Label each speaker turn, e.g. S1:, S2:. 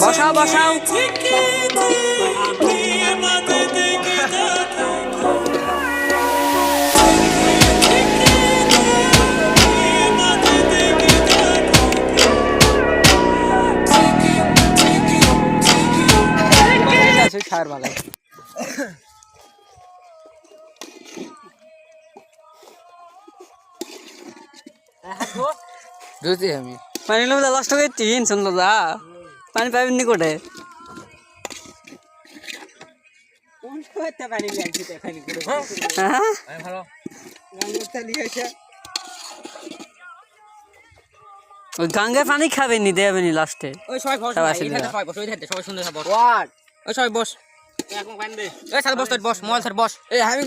S1: বসাও বসাও ছাড় ভালো আমি পানি লোক লাস্ট টাকা 3 শুনলো দা পানি পাবেন নি কোটে কোন কইতে পানি লাগছে পানি করে হ্যাঁ ভালো গাঙ্গেটা লিয়েছে ওই গাঙ্গে পানি খাবেন নি দেবেন নি লাস্টে ওই সবাই বস এখানে সবাই বস ওই ধারে সবাই সুন্দর বস ওই সবাই বস এখন পানি দে এই স্যার বস মোবাইল স্যার বস এই আমি